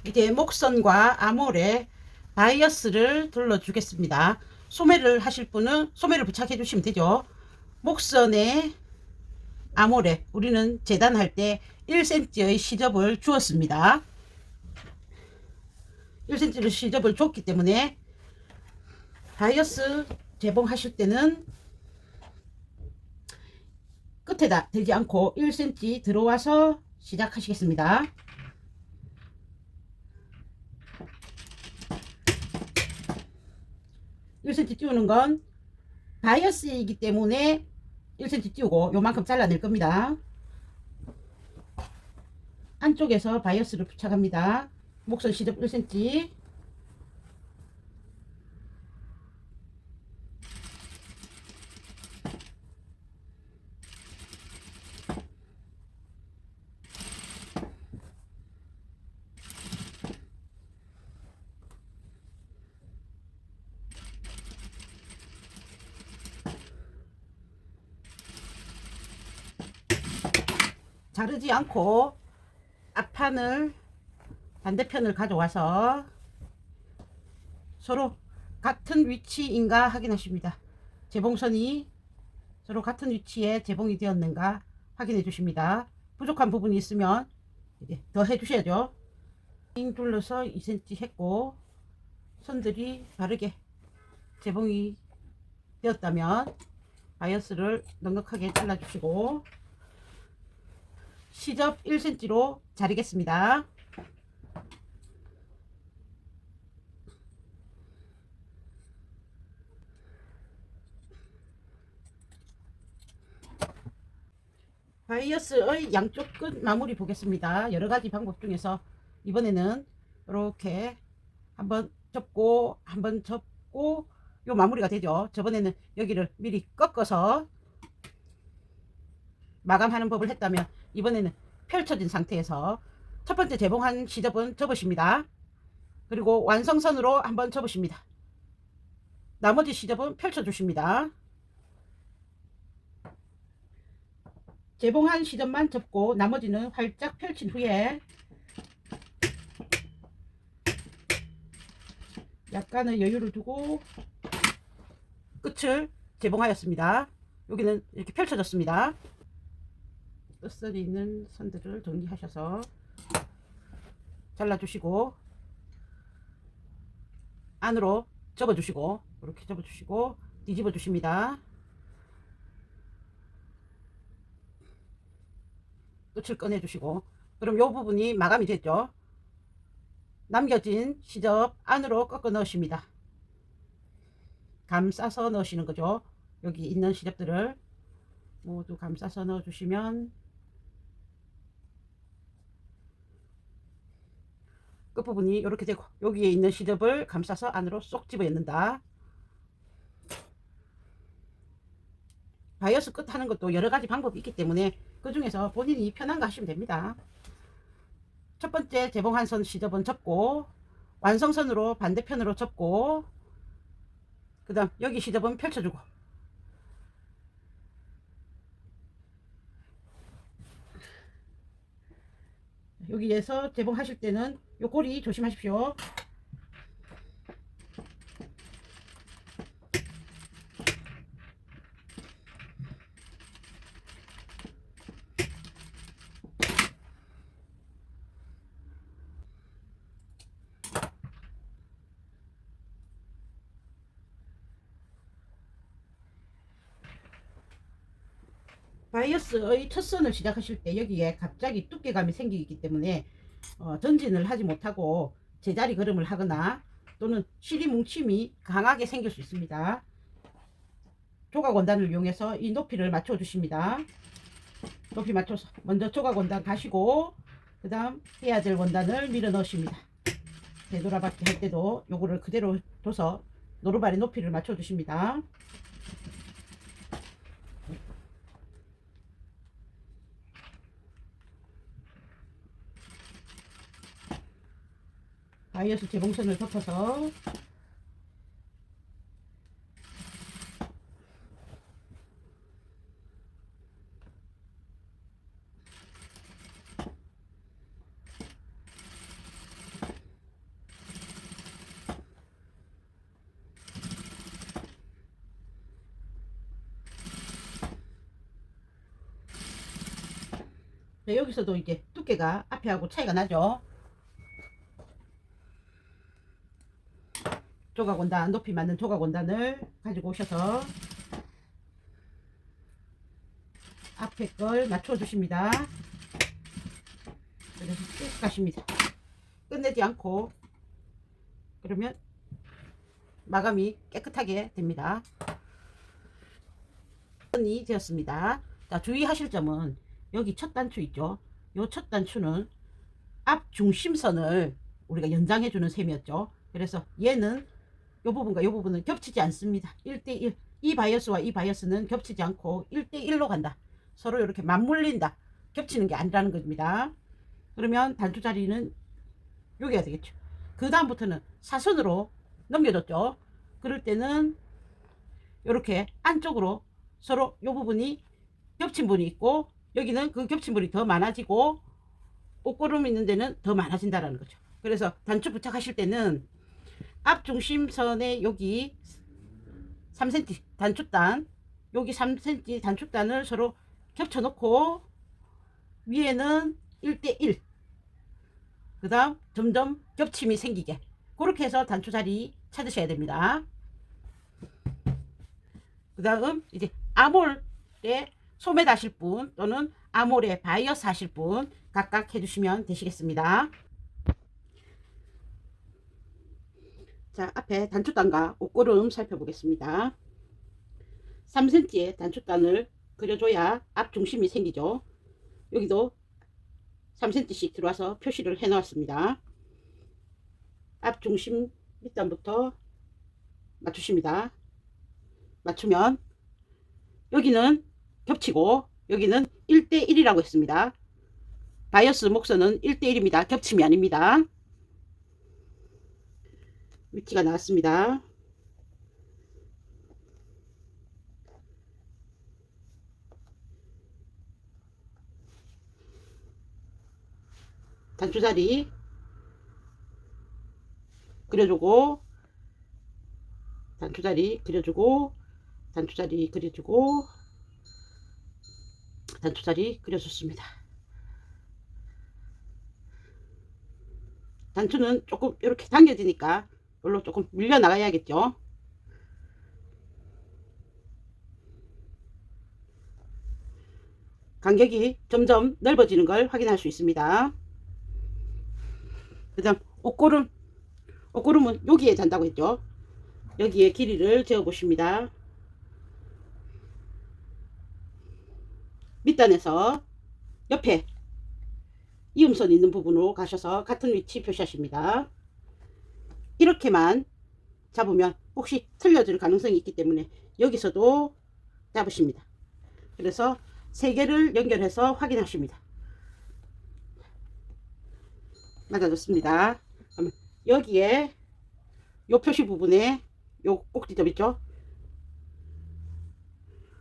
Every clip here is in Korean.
이제 목선과 아몰에 바이어스를 둘러주겠습니다. 소매를 하실 분은 소매를 부착해 주시면 되죠. 목선에 아몰에 우리는 재단할 때 1cm의 시접을 주었습니다. 1cm의 시접을 줬기 때문에 바이어스 재봉하실 때는 끝에다 대지 않고 1cm 들어와서 시작하시겠습니다. 1cm 띄우는 건 바이어스이기 때문에 1cm 띄우고 요만큼 잘라낼 겁니다. 안쪽에서 바이어스를 부착합니다. 목선 시접 1cm, 자르지 않고 앞판을 반대편을 가져와서 서로 같은 위치인가 확인하십니다. 재봉선이 서로 같은 위치에 재봉이 되었는가 확인해 주십니다. 부족한 부분이 있으면 이제 더 해 주셔야죠. 링 둘러서 2cm 했고 선들이 바르게 재봉이 되었다면 바이어스를 넉넉하게 잘라 주시고 시접 1cm로 자르겠습니다. 바이어스의 양쪽 끝 마무리 보겠습니다. 여러가지 방법 중에서 이번에는 이렇게 한번 접고 한번 접고 요 마무리가 되죠. 저번에는 여기를 미리 꺾어서 마감하는 법을 했다면 이번에는 펼쳐진 상태에서 첫 번째 재봉한 시접은 접으십니다. 그리고 완성선으로 한번 접으십니다. 나머지 시접은 펼쳐 주십니다. 재봉한 시접만 접고 나머지는 활짝 펼친 후에 약간의 여유를 두고 끝을 재봉하였습니다. 여기는 이렇게 펼쳐졌습니다. 끝선이 있는 선들을 정리하셔서 잘라주시고 안으로 접어주시고 이렇게 접어주시고 뒤집어 주십니다. 끝을 꺼내주시고 그럼 이 부분이 마감이 됐죠. 남겨진 시접 안으로 꺾어 넣으십니다. 감싸서 넣으시는 거죠. 여기 있는 시접들을 모두 감싸서 넣어 주시면 끝부분이 이렇게 되고 여기에 있는 시접을 감싸서 안으로 쏙 집어 넣는다. 바이어스 끝 하는 것도 여러가지 방법이 있기 때문에 그 중에서 본인이 편한 거 하시면 됩니다. 첫 번째 재봉한 선 시접은 접고 완성선으로 반대편으로 접고 그 다음 여기 시접은 펼쳐주고 여기에서 재봉하실 때는 요 고리 조심하십시오. 바이어스의 첫 선을 시작하실 때 여기에 갑자기 두께감이 생기기 때문에 전진을 하지 못하고 제자리 걸음을 하거나 또는 실이 뭉침이 강하게 생길 수 있습니다. 조각 원단을 이용해서 이 높이를 맞춰 주십니다. 높이 맞춰서 먼저 조각 원단 가시고 그 다음 해야 될 원단을 밀어 넣으십니다. 되돌아받기 할 때도 요거를 그대로 둬서 노루발의 높이를 맞춰 주십니다. 바이어스 재봉선을 덮어서 자, 여기서도 이제 두께가 앞에하고 차이가 나죠. 조각원단, 높이 맞는 조각원단을 가지고 오셔서 앞에 걸 맞춰 주십니다. 그래서 쭉 가십니다. 끝내지 않고. 그러면 마감이 깨끗하게 됩니다. 이 되었습니다. 자, 주의하실 점은 여기 첫 단추 있죠. 요 첫 단추는 앞 중심선을 우리가 연장해 주는 셈이었죠. 그래서 얘는 요 부분과 요 부분은 겹치지 않습니다. 1대1. 이 바이어스와 이 바이어스는 겹치지 않고 1대1로 간다. 서로 이렇게 맞물린다. 겹치는 게 아니라는 겁니다. 그러면 단추 자리는 여기가 되겠죠. 그 다음부터는 사선으로 넘겨줬죠. 그럴 때는 이렇게 안쪽으로 서로 요 부분이 겹친 부분이 있고, 여기는 그 겹친 부분이 더 많아지고 옷고름 있는 데는 더 많아진다라는 거죠. 그래서 단추 부착하실 때는 앞 중심선에 여기 3cm 단추단, 여기 3cm 단추단을 서로 겹쳐 놓고 위에는 1대1, 그 다음 점점 겹침이 생기게 그렇게 해서 단추 자리 찾으셔야 됩니다. 그 다음 이제 아몰에 소매 다실 분 또는 아몰에 바이어스 하실 분 각각 해주시면 되시겠습니다. 자, 앞에 단추단과 옷고름 살펴보겠습니다. 3cm의 단추단을 그려줘야 앞 중심이 생기죠. 여기도 3cm씩 들어와서 표시를 해 놓았습니다. 앞 중심 밑단부터 맞추십니다. 맞추면 여기는 겹치고 여기는 1대1이라고 했습니다. 바이어스 목선은 1대1입니다. 겹침이 아닙니다. 위치가 나왔습니다. 단추자리 그려주고, 단추자리 그려주고, 단추자리 그려주고, 단추자리 그려줬습니다. 단추는 조금 이렇게 당겨지니까 별로 조금 밀려 나가야겠죠. 간격이 점점 넓어지는 걸 확인할 수 있습니다. 그 다음 옷고름은 여기에 잔다고 했죠. 여기에 길이를 재어 보십니다. 밑단에서 옆에 이음선 있는 부분으로 가셔서 같은 위치 표시하십니다. 이렇게만 잡으면 혹시 틀려질 가능성이 있기 때문에 여기서도 잡으십니다. 그래서 세 개를 연결해서 확인하십니다. 맞아졌습니다. 그러면 여기에 요 표시 부분에 요 꼭지점 있죠.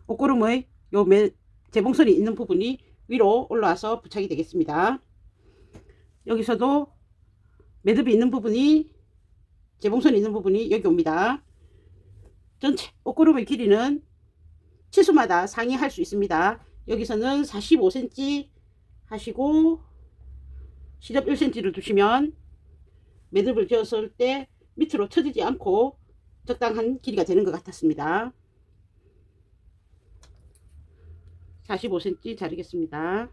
옷고름의 요 재봉선이 있는 부분이 위로 올라와서 부착이 되겠습니다. 여기서도 매듭이 있는 부분이, 재봉선이 있는 부분이 여기 옵니다. 전체 옷고름의 길이는 치수마다 상이할 수 있습니다. 여기서는 45cm 하시고 시접 1cm를 두시면 매듭을 지었을 때 밑으로 처지지 않고 적당한 길이가 되는 것 같았습니다. 45cm 자르겠습니다.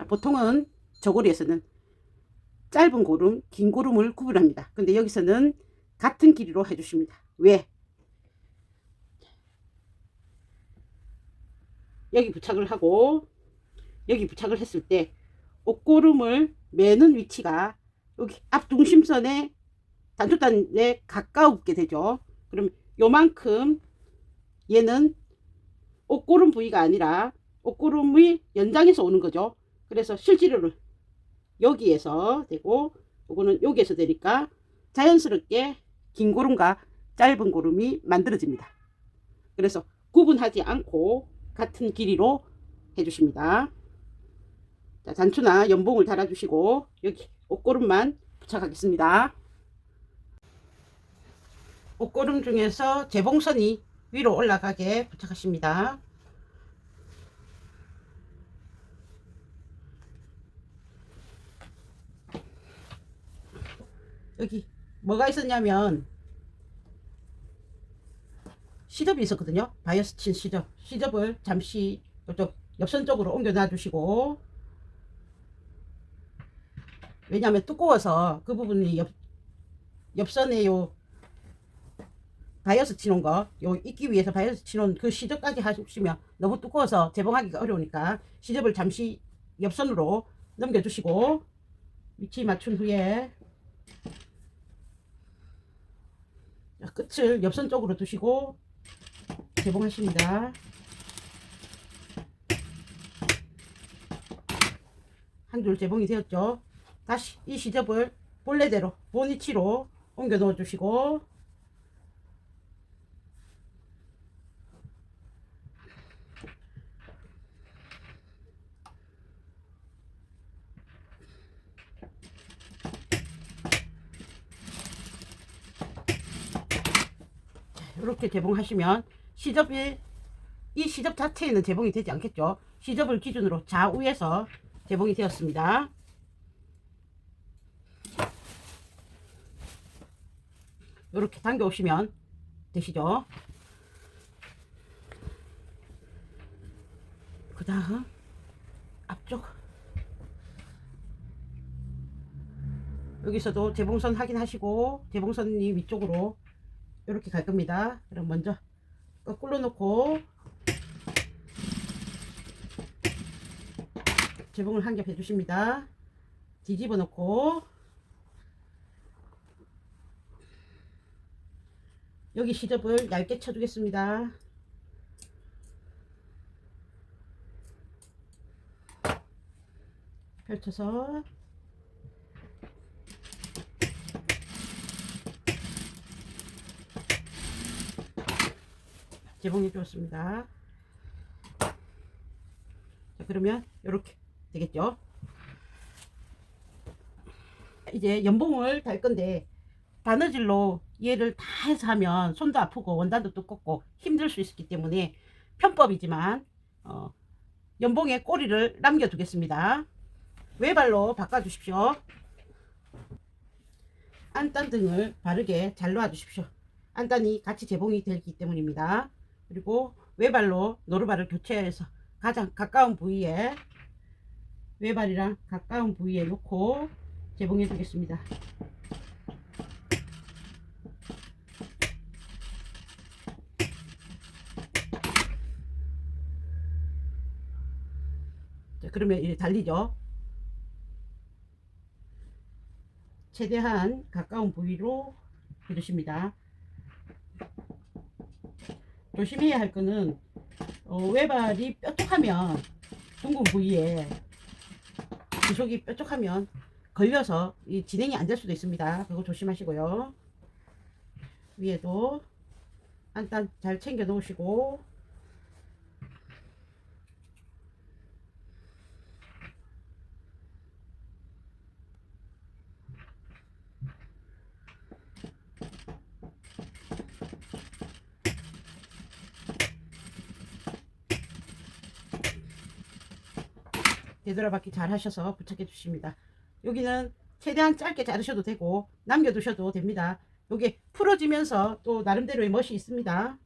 보통은 저고리에서는 짧은 고름, 긴 고름을 구분합니다. 근데 여기서는 같은 길이로 해주십니다. 왜? 여기 부착을 하고 여기 부착을 했을 때 옷고름을 매는 위치가 여기 앞 중심선에 단추단에 가까우게 되죠. 그럼 요만큼 얘는 옷고름 부위가 아니라 옷고름의 연장에서 오는 거죠. 그래서 실제로는 여기에서 되고 요거는 여기에서 되니까 자연스럽게 긴 고름과 짧은 고름이 만들어집니다. 그래서 구분하지 않고 같은 길이로 해주십니다. 자, 단추나 연봉을 달아주시고 여기 옷고름만 부착하겠습니다. 옷고름 중에서 재봉선이 위로 올라가게 부착하십니다. 여기 뭐가 있었냐면 시접이 있었거든요. 바이어스 친 시접. 시접을 잠시 이쪽 옆선 쪽으로 옮겨 놔주시고, 왜냐하면 두꺼워서 그 부분이 옆선에 요 바이어스 치놓은 거, 요 있기 위해서 바이어스 치놓은 그 시접까지 하시면 너무 두꺼워서 재봉하기가 어려우니까 시접을 잠시 옆선으로 넘겨주시고, 위치 맞춘 후에 끝을 옆선 쪽으로 두시고 재봉하십니다. 한 줄 재봉이 되었죠. 다시 이 시접을 본래대로 본 위치로 옮겨 넣어 주시고, 이렇게 재봉하시면 시접이 이 시접 자체에는 재봉이 되지 않겠죠. 시접을 기준으로 좌우에서 재봉이 되었습니다. 이렇게 당겨 오시면 되시죠. 그 다음 앞쪽 여기서도 재봉선 확인하시고 재봉선이 위쪽으로 이렇게 갈 겁니다. 그럼 먼저 거꾸로 놓고 재봉을 한 겹 해주십니다. 뒤집어 놓고 여기 시접을 얇게 쳐주겠습니다. 펼쳐서 재봉해 주었습니다. 자, 그러면 이렇게 되겠죠. 이제 연봉을 달 건데 바느질로 얘를 다 해서 하면 손도 아프고 원단도 두껍고 힘들 수 있기 때문에 편법이지만 연봉에 꼬리를 남겨 두겠습니다. 외발로 바꿔 주십시오. 안단 등을 바르게 잘 놓아 주십시오. 안단이 같이 재봉이 되기 때문입니다. 그리고 외발로 노루발을 교체해서 가장 가까운 부위에, 외발이랑 가까운 부위에 놓고 재봉해 주겠습니다. 자, 그러면 이제 달리죠. 최대한 가까운 부위로 해주십니다. 조심해야 할 거는 외발이 뾰족하면 둥근 부위에 구속이 뾰족하면 걸려서 이 진행이 안 될 수도 있습니다. 그거 조심하시고요. 위에도 안단 잘 챙겨 놓으시고, 되돌아받기 잘 하셔서 부착해 주십니다. 여기는 최대한 짧게 자르셔도 되고 남겨 두셔도 됩니다. 여기 풀어지면서 또 나름대로의 멋이 있습니다.